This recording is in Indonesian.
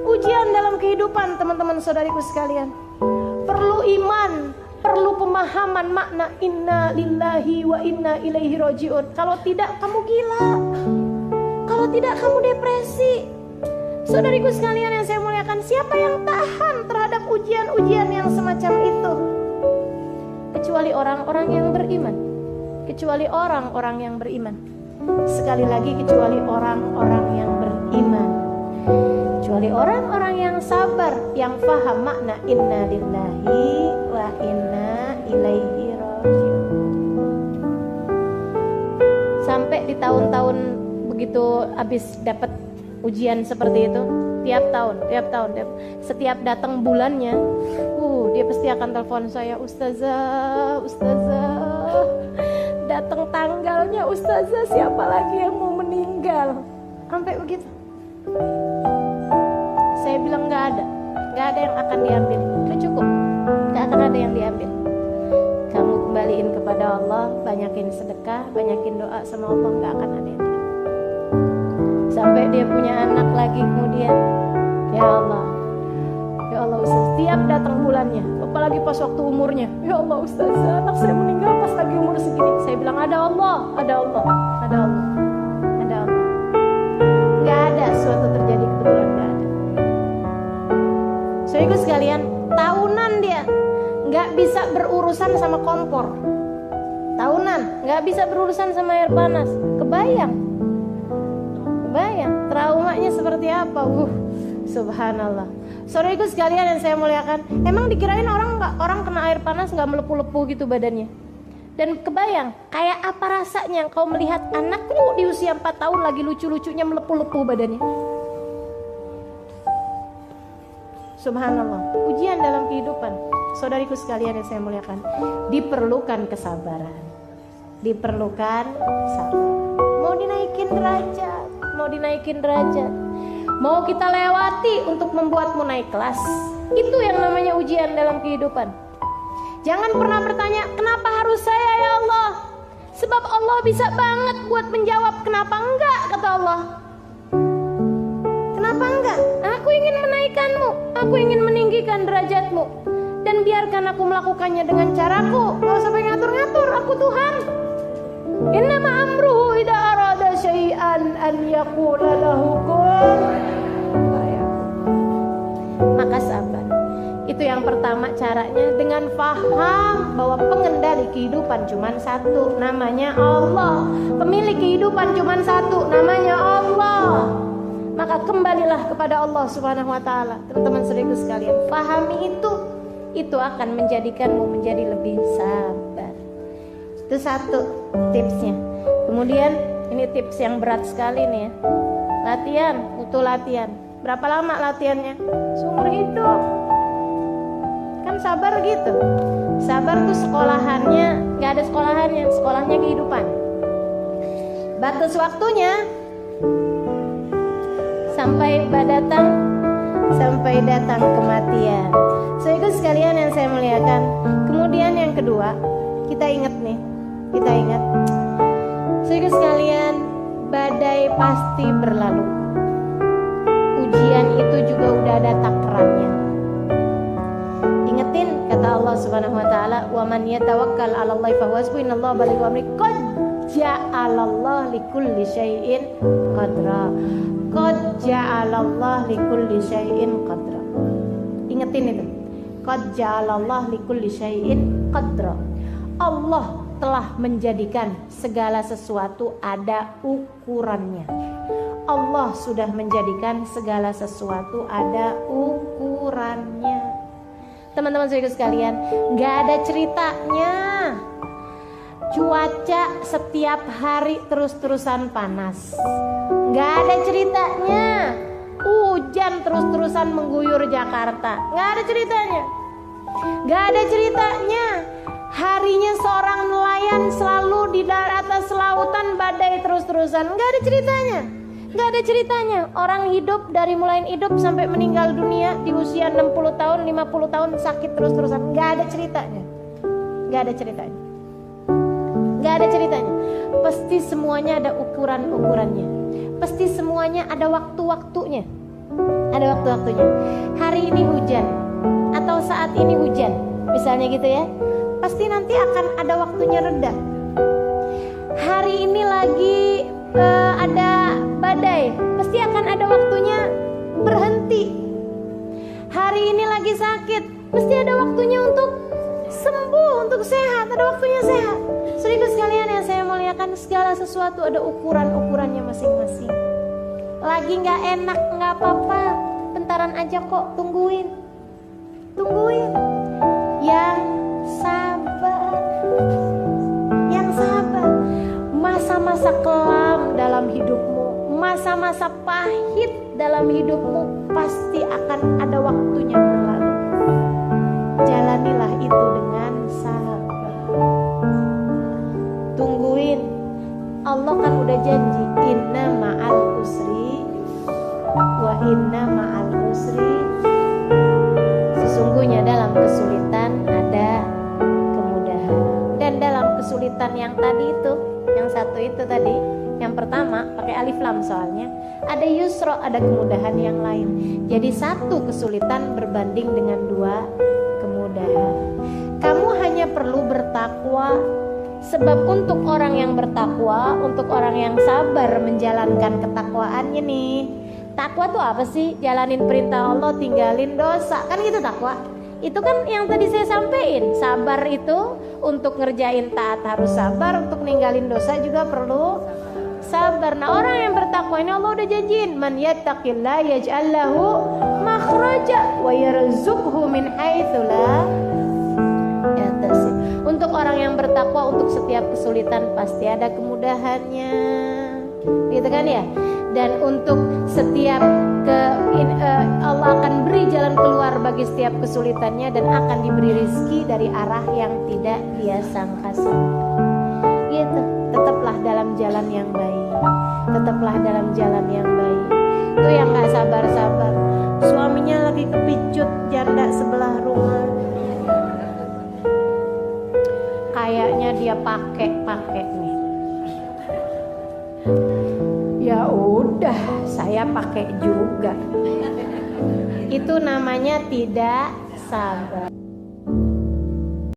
Ujian dalam kehidupan, teman-teman saudariku sekalian, perlu iman, perlu pemahaman makna inna lillahi wa inna ilaihi rajiun. Kalau tidak kamu gila, kalau tidak kamu depresi. Saudariku sekalian yang saya muliakan, siapa yang tahan terhadap ujian-ujian yang semacam itu? Kecuali orang-orang yang beriman. Kecuali orang-orang yang beriman. Sekali lagi, kecuali orang-orang yang beriman. Kecuali orang-orang yang sabar, yang faham makna inna lillahi wa inna ilaihi rajiun. Sampai di tahun-tahun begitu habis dapat ujian seperti itu, tiap tahun, setiap datang bulannya, dia pasti akan telepon saya, Ustazah, datang tanggalnya Ustazah, siapa lagi yang mau meninggal? Sampai begitu. Saya bilang nggak ada yang akan diambil, itu cukup, nggak akan ada yang diambil. Kamu kembaliin kepada Allah, banyakin sedekah, banyakin doa sama Allah, nggak akan ada yang diambil. Sampai dia punya anak lagi kemudian, ya Allah Ustaz, tiap datang bulannya, apalagi pas waktu umurnya, ya Allah Ustaz, anak saya meninggal pas lagi umur segini. Saya bilang ada Allah. Nggak ada suatu terjadi kebetulan, nggak ada. Saudaraku sekalian, tahunan dia nggak bisa berurusan sama kompor, tahunan nggak bisa berurusan sama air panas. Kebayang traumanya seperti apa? Subhanallah. Saudaraku sekalian yang saya muliakan, emang dikirain orang kena air panas nggak melepuh-lepuh gitu badannya? Dan kebayang kayak apa rasanya kau melihat anakmu di usia 4 tahun lagi lucu-lucunya melepuh-lepuh badannya? Subhanallah. Ujian dalam kehidupan, saudariku sekalian yang saya muliakan, diperlukan kesabaran, diperlukan sabar. Mau dinaikin derajat, mau kita lewati untuk membuatmu naik kelas. Itu yang namanya ujian dalam kehidupan. Jangan pernah bertanya, kenapa harus saya ya Allah? Sebab Allah bisa banget buat menjawab. Kenapa enggak, kata Allah. Kenapa enggak? Aku ingin menaikkanmu, aku ingin meninggikan derajatmu, dan biarkan aku melakukannya dengan caraku. Gak usah ngatur-ngatur, aku Tuhan. Innama amruhu idza arada syai'an an yaqula lahu kun fayakun. Maka sabar. Itu yang pertama caranya, dengan paham bahwa pengendali kehidupan cuma satu, namanya Allah. Pemilik kehidupan cuma satu, namanya Allah. Maka kembalilah kepada Allah Subhanahu wa taala. Teman-teman saudaraku sekalian, pahami itu akan menjadikanmu menjadi lebih sabar. Itu satu tipsnya. Kemudian ini tips yang berat sekali nih ya. Latihan, butuh latihan. Berapa lama latihannya? Seumur hidup. Kan sabar gitu. Sabar tuh sekolahannya, gak ada sekolahannya, sekolahnya kehidupan. Batas waktunya sampai datang kematian. Saudaraku sekalian yang saya muliakan. Kemudian yang kedua, kita ingat. Saudaraku sekalian, badai pasti berlalu. Ujian itu juga udah ada takarannya. Ingetin kata Allah Subhanahu wa taala, "Wa man yatawakkal 'alallahi fahuwa hasbuh, innallaha balighu amri, qad ja'alallahu likulli syai'in qadra." Qad ja'alallahu likulli syai'in qadra. Ingetin itu. Qad ja'alallahu likulli syai'in qadra. Allah telah menjadikan segala sesuatu ada ukurannya. Allah sudah menjadikan segala sesuatu ada ukurannya. Teman-teman saudara sekalian, gak ada ceritanya cuaca setiap hari terus-terusan panas. Gak ada ceritanya hujan terus-terusan mengguyur Jakarta. Gak ada ceritanya. Gak ada ceritanya harinya seorang nelayan selalu di atas lautan badai terus-terusan. Gak ada ceritanya. Gak ada ceritanya orang hidup dari mulai hidup sampai meninggal dunia di usia 60 tahun, 50 tahun sakit terus-terusan. Gak ada ceritanya. Gak ada ceritanya. Nggak ada ceritanya. Pasti semuanya ada ukuran-ukurannya. Pasti semuanya ada waktu-waktunya. Ada waktu-waktunya. Hari ini hujan atau saat ini hujan, misalnya gitu ya. Pasti nanti akan ada waktunya reda. Hari ini lagi ada badai, pasti akan ada waktunya berhenti. Hari ini lagi sakit, pasti ada waktunya untuk sembuh, untuk sehat, ada waktunya sehat. Saudara sekalian yang saya muliakan, segala sesuatu ada ukuran-ukurannya masing-masing. Lagi nggak enak, nggak apa-apa, bentaran aja kok, tungguin. Yang sabar, masa-masa kelam dalam hidupmu, masa-masa pahit dalam hidupmu pasti akan ada waktunya berlalu. Jalanilah itu dengan sabar. Tungguin. Allah kan udah janji, inna ma'al usri wa inna ma'al usri. Sesungguhnya dalam kesulitan ada kemudahan. Dan dalam kesulitan yang tadi itu, yang satu itu tadi, yang pertama pakai alif lam soalnya, ada yusro, ada kemudahan yang lain. Jadi satu kesulitan berbanding dengan dua kemudahan. Kamu hanya perlu bertakwa. Sebab untuk orang yang bertakwa, untuk orang yang sabar menjalankan ketakwaannya nih. Takwa tuh apa sih? Jalanin perintah Allah, tinggalin dosa. Kan gitu takwa. Itu kan yang tadi saya sampaikan. Sabar itu untuk ngerjain taat harus sabar, untuk ninggalin dosa juga perlu sabar. Nah, orang yang bertakwa ini Allah udah janjiin, man yattaqillah yaj'al lahu makhraja wa yarzuqhu min haitsu la yahtasib. Untuk orang yang bertakwa, untuk setiap kesulitan pasti ada kemudahannya. Gitu kan ya? Dan untuk setiap Allah akan beri jalan keluar bagi setiap kesulitannya, dan akan diberi rezeki dari arah yang tidak dia sangka-sangka. Gitu. Tetaplah dalam jalan yang baik. Tetaplah dalam jalan yang baik. Itu yang gak sabar-sabar, suaminya lagi kepicut janda sebelah rumah, kayaknya dia pakai nih. Ya udah, saya pakai juga. Itu namanya tidak sabar.